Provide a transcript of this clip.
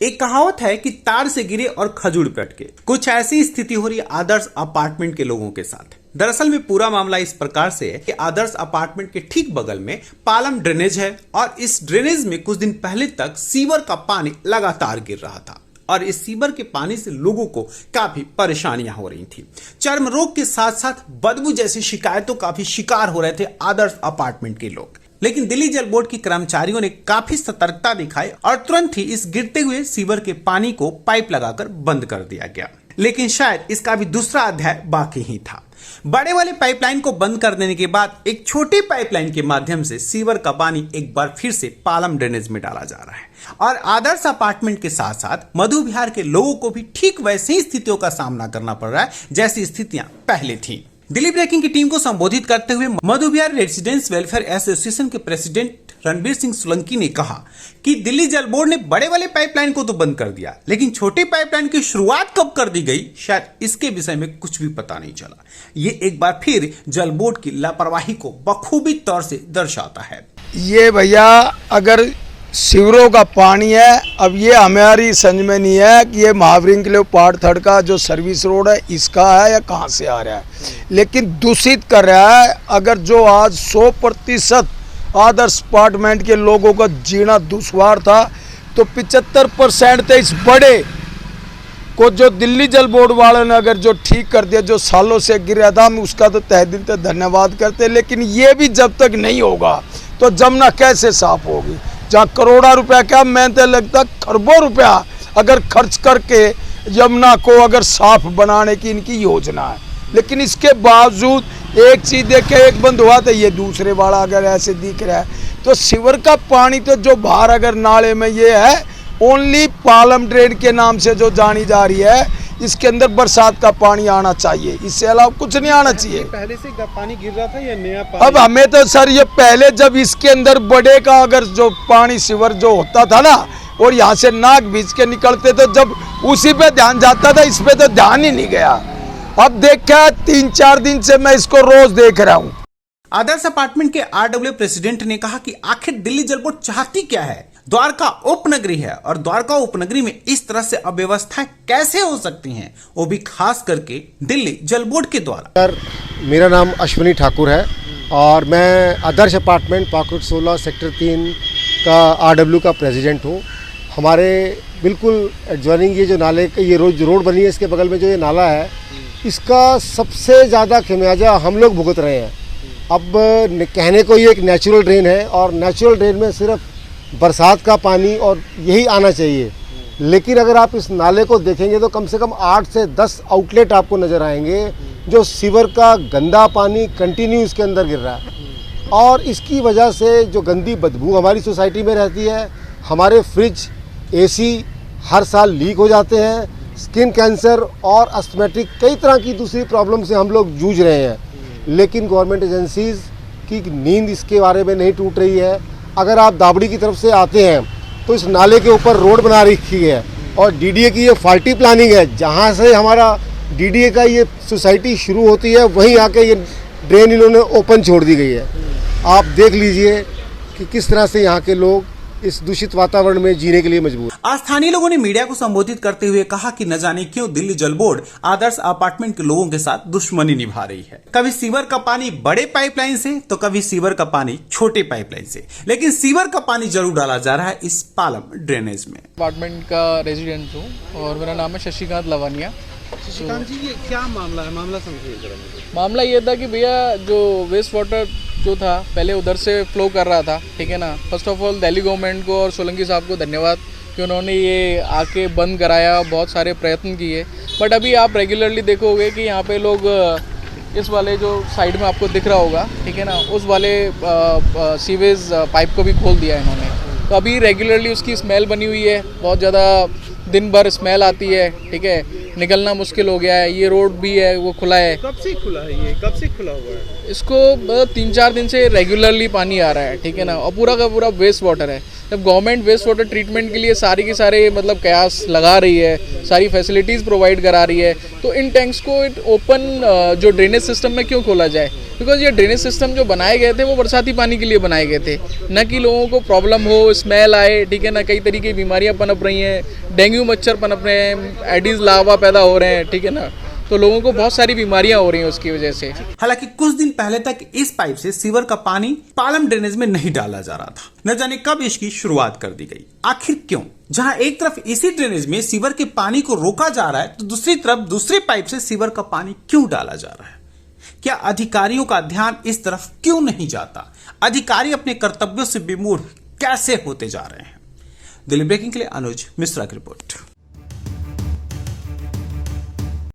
एक कहावत है कि तार से गिरे और खजूर पटके। कुछ ऐसी स्थिति हो रही है आदर्श अपार्टमेंट के लोगों के साथ। दरअसल में पूरा मामला इस प्रकार से है कि आदर्श अपार्टमेंट के ठीक बगल में पालम ड्रेनेज है और इस ड्रेनेज में कुछ दिन पहले तक सीवर का पानी लगातार गिर रहा था और इस सीवर के पानी से लोगों को काफी परेशानियां हो रही थी। चर्म रोग के साथ साथ बदबू जैसी शिकायतों का भी शिकार हो रहे थे आदर्श अपार्टमेंट के लोग। लेकिन दिल्ली जल बोर्ड के कर्मचारियों ने काफी सतर्कता दिखाई और तुरंत ही इस गिरते हुए सीवर के पानी को पाइप लगाकर बंद कर दिया गया। लेकिन शायद इसका भी दूसरा अध्याय बाकी ही था। बड़े वाले पाइपलाइन को बंद कर देने के बाद एक छोटी पाइपलाइन के माध्यम से सीवर का पानी एक बार फिर से पालम ड्रेनेज में डाला जा रहा है और आदर्श अपार्टमेंट के साथ साथ मधु विहार के लोगों को भी ठीक वैसी ही स्थितियों का सामना करना पड़ रहा है जैसी स्थितियां पहले थी। दिल्ली ब्रेकिंग की टीम को संबोधित करते हुए मधु विहार रेसिडेंट्स वेलफेयर एसोसिएशन के प्रेसिडेंट रणबीर सिंह सोलंकी ने कहा कि दिल्ली जल बोर्ड ने बड़े वाले पाइपलाइन को तो बंद कर दिया, लेकिन छोटी पाइपलाइन की शुरुआत कब कर दी गई शायद इसके विषय में कुछ भी पता नहीं चला। ये एक बार फिर जल बोर्ड की लापरवाही को बखूबी तौर से दर्शाता है। ये भैया अगर शिवरों का पानी है, अब ये हमारी समझ में नहीं है कि ये महावरिंग के लिए पार्ट थर्ड का जो सर्विस रोड है इसका है या कहाँ से आ रहा है, लेकिन दूषित कर रहा है। अगर जो आज 100% आदर्श अपार्टमेंट के लोगों का जीना दुश्वार था तो 75% थे इस बड़े को जो दिल्ली जल बोर्ड वालों ने अगर जो ठीक कर दिया, जो सालों से गिर रहा था, हम उसका तो तहे दिल से धन्यवाद करते। लेकिन ये भी जब तक नहीं होगा तो जमुना कैसे साफ होगी, जहाँ करोड़ों रुपया क्या मैं तो लगता खरबों रुपया अगर खर्च करके यमुना को अगर साफ बनाने की इनकी योजना है, लेकिन इसके बावजूद एक चीज़ देखे एक बंद हुआ तो ये दूसरे वाला अगर ऐसे दिख रहा है तो सीवर का पानी तो जो बाहर अगर नाले में ये है ओनली पालम ड्रेन के नाम से जो जानी जा रही है, इसके अंदर बरसात का पानी आना चाहिए, इससे अलावा कुछ नहीं आना चाहिए। पहले से पानी गिर रहा था या नया पानी? अब हमें तो सर ये पहले जब इसके अंदर बड़े का अगर जो पानी सीवर जो होता था ना और यहाँ से नाक बीच के निकलते तो जब उसी पे ध्यान जाता था, इस पे तो ध्यान ही नहीं गया। अब देखा 3-4 दिन से मैं इसको रोज देख रहा हूँ। आदर्श अपार्टमेंट के आरडब्ल्यू प्रेसिडेंट ने कहा कि आखिर दिल्ली जल बोर्ड चाहती क्या है। द्वारका उपनगरी है और द्वारका उपनगरी में इस तरह से अव्यवस्थाएं कैसे हो सकती हैं, वो भी खास करके दिल्ली जल बोर्ड के द्वारा। सर, मेरा नाम अश्विनी ठाकुर है और मैं आदर्श अपार्टमेंट पाकुड़ 16 सेक्टर 3 का आरडब्ल्यू का प्रेसिडेंट हूँ। हमारे बिल्कुल एडजॉइनिंग ये जो नाले का ये रोड बनी है, इसके बगल में जो ये नाला है, इसका सबसे ज़्यादा खमियाजा हम लोग भुगत रहे हैं। अब कहने को ये एक नेचुरल ड्रेन है और नेचुरल ड्रेन में सिर्फ बरसात का पानी और यही आना चाहिए, लेकिन अगर आप इस नाले को देखेंगे तो कम से कम 8 से 10 आउटलेट आपको नज़र आएंगे जो सीवर का गंदा पानी कंटिन्यू इसके अंदर गिर रहा है और इसकी वजह से जो गंदी बदबू हमारी सोसाइटी में रहती है, हमारे फ्रिज एसी हर साल लीक हो जाते हैं, स्किन कैंसर और अस्थमेटिक कई तरह की दूसरी प्रॉब्लम से हम लोग जूझ रहे हैं। लेकिन गवर्नमेंट एजेंसीज़ की नींद इसके बारे में नहीं टूट रही है। अगर आप दाबड़ी की तरफ से आते हैं तो इस नाले के ऊपर रोड बना रखी है और डीडीए की ये फाल्टी प्लानिंग है, जहाँ से हमारा डीडीए का ये सोसाइटी शुरू होती है वहीं आके ये ड्रेन इन्होंने ओपन छोड़ दी गई है। आप देख लीजिए कि किस तरह से यहाँ के लोग इस दूषित वातावरण में जीने के लिए मजबूर। स्थानीय लोगों ने मीडिया को संबोधित करते हुए कहा कि न जाने क्यों दिल्ली जल बोर्ड आदर्श अपार्टमेंट के लोगों के साथ दुश्मनी निभा रही है। कभी सीवर का पानी बड़े पाइपलाइन से तो कभी सीवर का पानी छोटे पाइपलाइन से, लेकिन सीवर का पानी जरूर डाला जा रहा है इस पालम ड्रेनेज में। अपार्टमेंट का रेजिडेंट हूँ और मेरा नाम है शशिकांत लवानिया। शशिकांत जी, ये क्या मामला है? मामला समझिए जरा मुझे। मामला ये था कि भैया जो वेस्ट वाटर जो था पहले उधर से फ्लो कर रहा था, ठीक है ना। First of all Delhi government को और सोलंकी साहब को धन्यवाद कि उन्होंने ये आके बंद कराया, बहुत सारे प्रयत्न किए। बट अभी आप रेगुलरली देखोगे कि यहाँ पे लोग इस वाले जो साइड में आपको दिख रहा होगा, ठीक है ना, उस वाले सीवेज पाइप को भी खोल दिया इन्होंने। तो अभी रेगुलरली उसकी स्मेल बनी हुई है, बहुत ज़्यादा दिन भर स्मेल आती है, ठीक है, निकलना मुश्किल हो गया है। ये रोड भी है वो खुला है। कब से खुला है ये? कब से खुला हुआ है? इसको 3-4 दिन से रेगुलरली पानी आ रहा है, ठीक है ना, और पूरा का पूरा वेस्ट वाटर है। जब गवर्नमेंट वेस्ट वाटर ट्रीटमेंट के लिए सारी की सारे मतलब कयास लगा रही है, सारी फैसिलिटीज़ प्रोवाइड करा रही है, तो इन टैंक्स को ओपन जो ड्रेनेज सिस्टम में क्यों खोला जाए? बिकॉज ये ड्रेनेज सिस्टम जो बनाए गए थे वो बरसाती पानी के लिए बनाए गए थे, न कि लोगों को प्रॉब्लम हो, स्मेल आए, ठीक है ना, कई तरीके की बीमारियां पनप रही हैं, डेंगू मच्छर पनप रहे हैं, एडिस लार्वा पैदा हो रहे हैं, ठीक है ना, तो लोगों को बहुत सारी बीमारियां हो रही हैं उसकी वजह से। हालांकि कुछ दिन पहले तक इस पाइप से सीवर का पानी पालम ड्रेनेज में नहीं डाला जा रहा था। न जाने कब इसकी शुरुआत कर दी गई, आखिर क्यों? जहां एक तरफ इसी ड्रेनेज में सीवर के पानी को रोका जा रहा है, तो दूसरी तरफ दूसरे पाइप से सीवर का पानी क्यों डाला जा रहा है? क्या अधिकारियों का ध्यान इस तरफ क्यों नहीं जाता? अधिकारी अपने कर्तव्यों से विमूढ़ कैसे होते जा रहे हैं? दिल्ली ब्रेकिंग के लिए अनुज मिश्रा की रिपोर्ट।